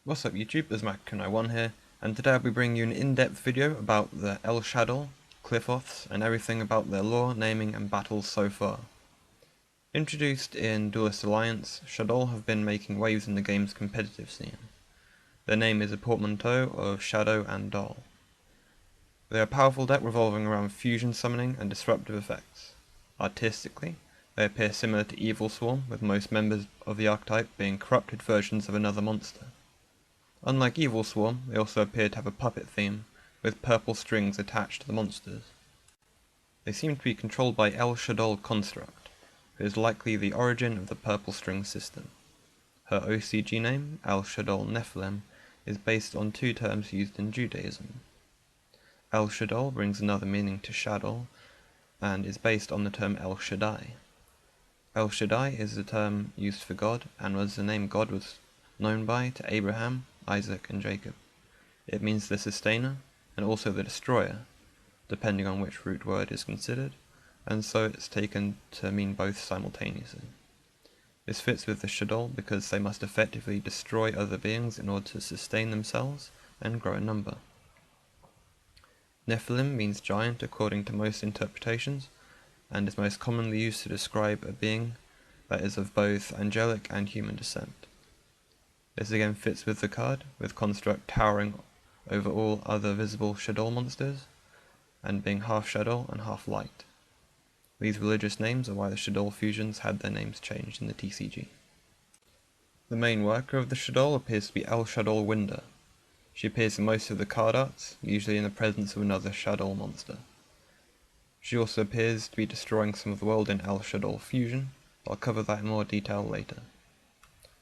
What's up YouTube, it's Shaddoll here, and today I'll be bringing you an in-depth video about the Shaddoll Qliphoths and everything about their lore, naming and battles so far. Introduced in Duelist Alliance, Shaddoll have been making waves in the game's competitive scene. Their name is a portmanteau of shadow and doll. They are a powerful deck revolving around fusion summoning and disruptive effects. Artistically, they appear similar to Evil Swarm, with most members of the archetype being corrupted versions of another monster. Unlike Evil Swarm, they also appear to have a puppet theme, with purple strings attached to the monsters. They seem to be controlled by Shaddoll Construct, who is likely the origin of the purple string system. Her OCG name, Shaddoll Nephilim, is based on two terms used in Judaism. Shaddoll brings another meaning to Shaddoll, and is based on the term El Shaddai. El Shaddai is the term used for God, and was the name God was known by to Abraham, Isaac and Jacob. It means the sustainer, and also the destroyer, depending on which root word is considered, and so it's taken to mean both simultaneously. This fits with the Shaddoll because they must effectively destroy other beings in order to sustain themselves and grow in number. Nephilim means giant according to most interpretations, and is most commonly used to describe a being that is of both angelic and human descent. This again fits with the card, with Construct towering over all other visible Shaddoll monsters, and being half Shaddoll and half light. These religious names are why the Shaddoll fusions had their names changed in the TCG. The main worker of the Shaddoll appears to be Shaddoll Winder. She appears in most of the card arts, usually in the presence of another Shaddoll monster. She also appears to be destroying some of the world in Shaddoll Fusion. I'll cover that in more detail later.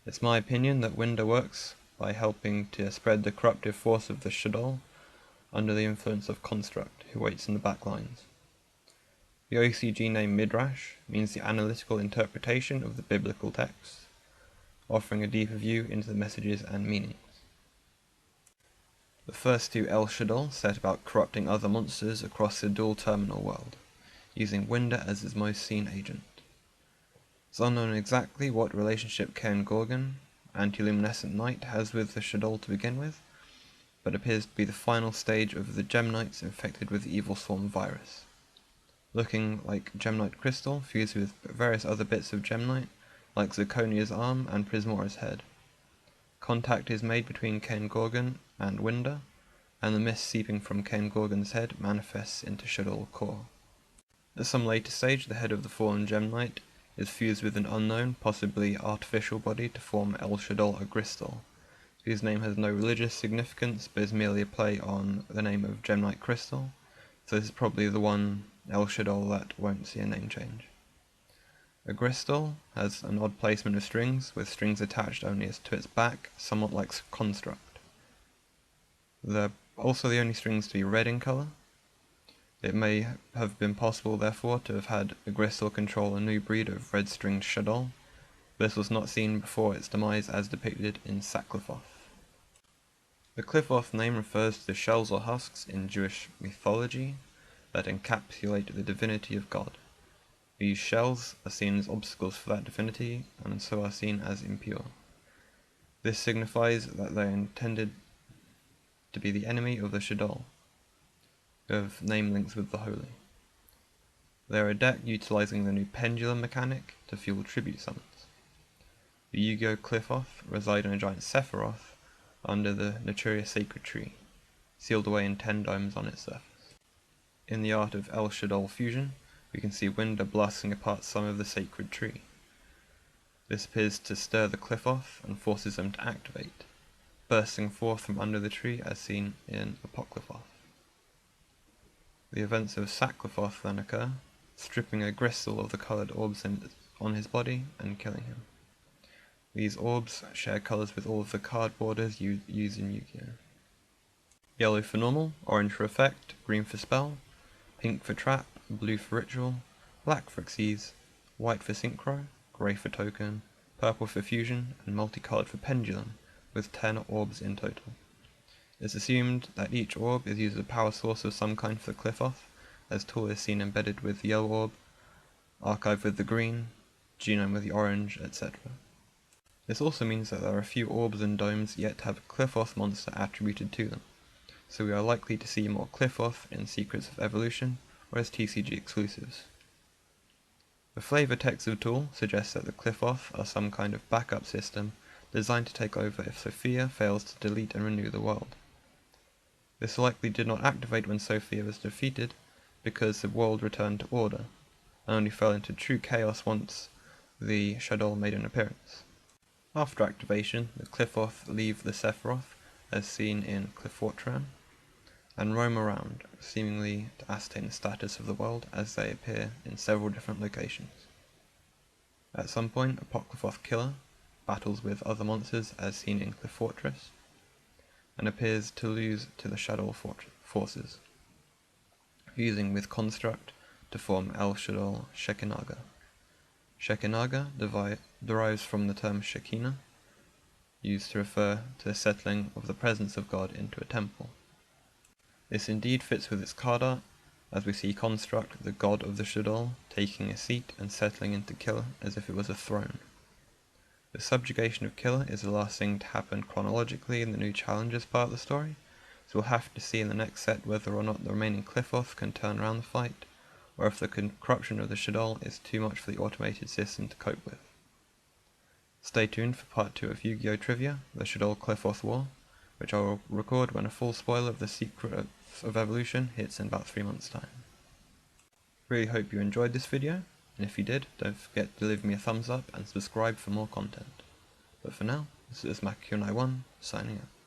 It's my opinion that Winder works by helping to spread the corruptive force of the Shaddoll under the influence of Construct, who waits in the back lines. The OCG name Midrash means the analytical interpretation of the biblical text, offering a deeper view into the messages and meanings. The first two Shaddoll set about corrupting other monsters across the dual terminal world, using Winder as his most seen agent. It's unknown exactly what relationship Cain Gorgon, Anti-Luminescent Knight, has with the Shaddoll to begin with, but appears to be the final stage of the Gem-Knights infected with the Evil Swarm virus. Looking like Gem-Knight Crystal fused with various other bits of Gem-Knight, like Zirconia's arm and Prismora's head. Contact is made between Cain Gorgon and Winder, and the mist seeping from Cain Gorgon's head manifests into Shaddoll core. At some later stage, the head of the fallen Gem-Knight is fused with an unknown, possibly artificial body to form Shaddoll Agristol, whose name has no religious significance but is merely a play on the name of Gem-Knight Crystal, so this is probably the one Shaddoll that won't see a name change. Agristol has an odd placement of strings, with strings attached only to its back, somewhat like Construct. They're also the only strings to be red in colour. It may have been possible, therefore, to have had Agristol control a new breed of red-stringed Shaddoll. This was not seen before its demise as depicted in Qliphoth. The Qliphoth name refers to the shells or husks in Jewish mythology that encapsulate the divinity of God. These shells are seen as obstacles for that divinity, and so are seen as impure. This signifies that they are intended to be the enemy of the Shaddoll, who have name links with the holy. They are a deck utilizing the new pendulum mechanic to fuel tribute summons. The Yugioh Qliphoth reside in a giant Sephiroth under the Naturia Sacred Tree, sealed away in 10 domes on its surface. In the art of Shaddoll Fusion, we can see Winder blasting apart some of the sacred tree. This appears to stir the Qliphoth and forces them to activate, bursting forth from under the tree as seen in Qliphoth. The events of Qliphoth then occur, stripping Agristol of the coloured orbs on his body and killing him. These orbs share colours with all of the card borders used in Yu-Gi-Oh! Yellow for normal, orange for effect, green for spell, pink for trap, blue for ritual, black for Xyz, white for synchro, grey for token, purple for fusion, and multicoloured for pendulum, with 10 orbs in total. It's assumed that each orb is used as a power source of some kind for the Qliphoth, as Tool is seen embedded with the yellow orb, Archive with the green, Genome with the orange, etc. This also means that there are a few orbs and domes yet to have a Qliphoth monster attributed to them, so we are likely to see more Qliphoth in Secrets of Evolution or as TCG exclusives. The flavor text of Tool suggests that the Qliphoth are some kind of backup system designed to take over if Sophia fails to delete and renew the world. This likely did not activate when Sophia was defeated, because the world returned to order, and only fell into true chaos once the Shaddoll made an appearance. After activation, the Qliphoth leave the Sephiroth, as seen in Qliphotran, and roam around, seemingly to ascertain the status of the world as they appear in several different locations. At some point, a Qliphoth killer battles with other monsters as seen in Qliphotris, and appears to lose to the Shaddoll forces, fusing with Construct to form El Shaddoll Shekinah. Shekinah derives from the term Shekinah, used to refer to the settling of the presence of God into a temple. This indeed fits with its card art, as we see Construct, the god of the Shaddoll, taking a seat and settling into Killer as if it was a throne. The subjugation of Killer is the last thing to happen chronologically in the new challenges part of the story, so we'll have to see in the next set whether or not the remaining Qliphoth can turn around the fight, or if the corruption of the Shaddoll is too much for the automated system to cope with. Stay tuned for part 2 of Yu-Gi-Oh! Trivia, the Shaddoll Qliphoth War, which I will record when a full spoiler of the Secret of Evolution hits in about 3 months' time. Really hope you enjoyed this video, and if you did, don't forget to leave me a thumbs up and subscribe for more content. But for now, this is Makio91, signing out.